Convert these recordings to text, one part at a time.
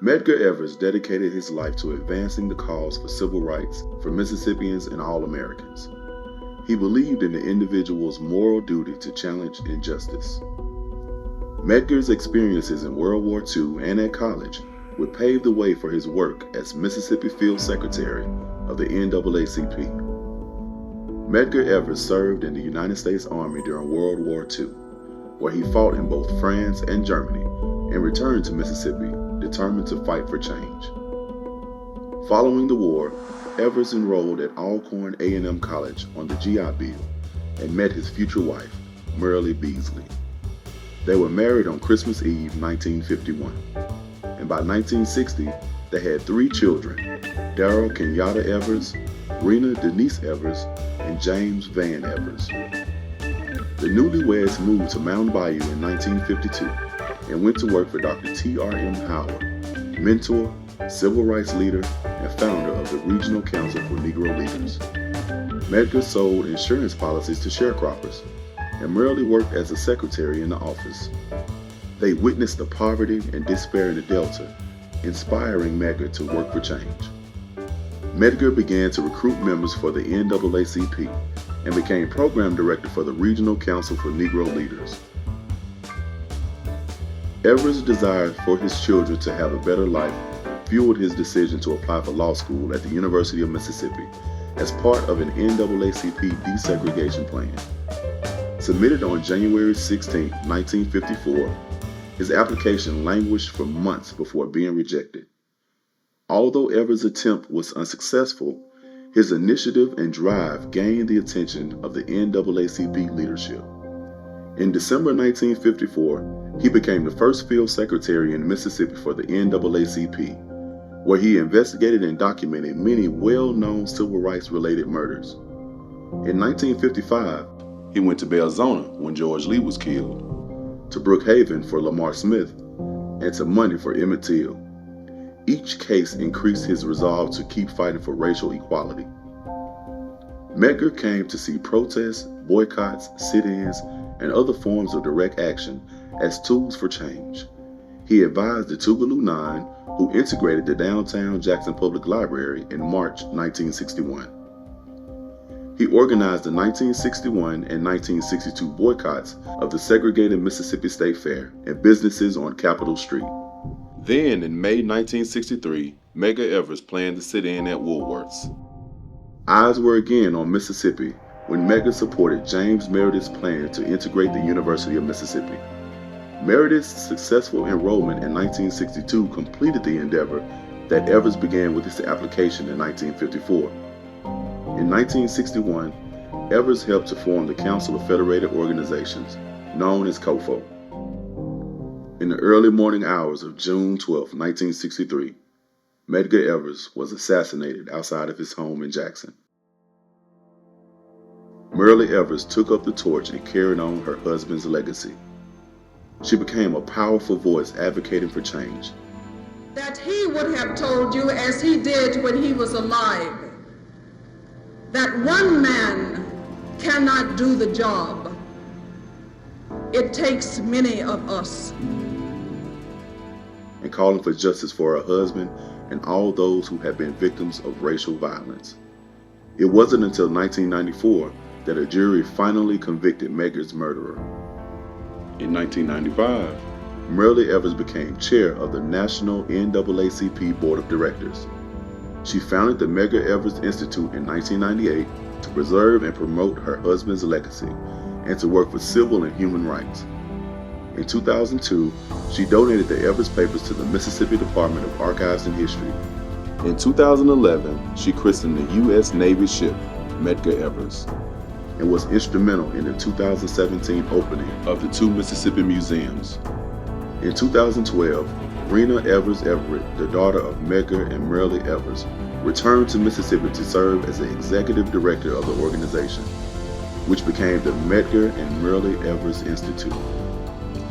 Medgar Evers dedicated his life to advancing the cause for civil rights for Mississippians and all Americans. He believed in the individual's moral duty to challenge injustice. Medgar's experiences in World War II and at college would pave the way for his work as Mississippi Field Secretary of the NAACP. Medgar Evers served in the United States Army during World War II, where he fought in both France and Germany, and returned to Mississippi, determined to fight for change. Following the war, Evers enrolled at Alcorn A&M College on the GI Bill and met his future wife, Myrlie Beasley. They were married on Christmas Eve, 1951, and by 1960, they had 3 children, Darrell Kenyatta Evers, Rena Denise Evers, and James Van Evers. The newlyweds moved to Mountain Bayou in 1952 and went to work for Dr. T.R.M. Howard, mentor, civil rights leader, and founder of the Regional Council for Negro Leaders. Medgar sold insurance policies to sharecroppers, and Myrlie worked as a secretary in the office. They witnessed the poverty and despair in the Delta, inspiring Medgar to work for change. Medgar began to recruit members for the NAACP and became program director for the Regional Council for Negro Leaders. Evers' desire for his children to have a better life fueled his decision to apply for law school at the University of Mississippi as part of an NAACP desegregation plan. Submitted on January 16, 1954, his application languished for months before being rejected. Although Evers' attempt was unsuccessful, his initiative and drive gained the attention of the NAACP leadership. In December 1954, he became the first field secretary in Mississippi for the NAACP, where he investigated and documented many well-known civil rights-related murders. In 1955, he went to Belzona when George Lee was killed, to Brookhaven for Lamar Smith, and to Money for Emmett Till. Each case increased his resolve to keep fighting for racial equality. Medgar came to see protests, boycotts, sit-ins, and other forms of direct action as tools for change. He advised the Tougaloo Nine, who integrated the downtown Jackson Public Library in March 1961. He organized the 1961 and 1962 boycotts of the segregated Mississippi State Fair and businesses on Capitol Street. Then, in May 1963, Medgar Evers planned to sit in at Woolworth's. Eyes were again on Mississippi when Medgar supported James Meredith's plan to integrate the University of Mississippi. Meredith's successful enrollment in 1962 completed the endeavor that Evers began with his application in 1954. In 1961, Evers helped to form the Council of Federated Organizations, known as COFO. In the early morning hours of June 12, 1963, Medgar Evers was assassinated outside of his home in Jackson. Myrlie Evers took up the torch and carried on her husband's legacy. She became a powerful voice advocating for change. That he would have told you, as he did when he was alive, that one man cannot do the job. It takes many of us. And calling for justice for her husband and all those who have been victims of racial violence. It wasn't until 1994 that a jury finally convicted Medgar's murderer. In 1995, Myrlie Evers became chair of the National NAACP Board of Directors. She founded the Medgar Evers Institute in 1998 to preserve and promote her husband's legacy and to work for civil and human rights. In 2002, she donated the Evers Papers to the Mississippi Department of Archives and History. In 2011, she christened the U.S. Navy ship Medgar Evers and was instrumental in the 2017 opening of the 2 Mississippi museums. In 2012, Rena Evers Everett, the daughter of Medgar and Myrlie Evers, returned to Mississippi to serve as the executive director of the organization, which became the Medgar and Myrlie Evers Institute.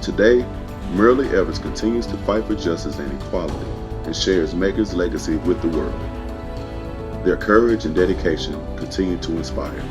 Today, Myrlie Evers continues to fight for justice and equality and shares Medgar's legacy with the world. Their courage and dedication continue to inspire.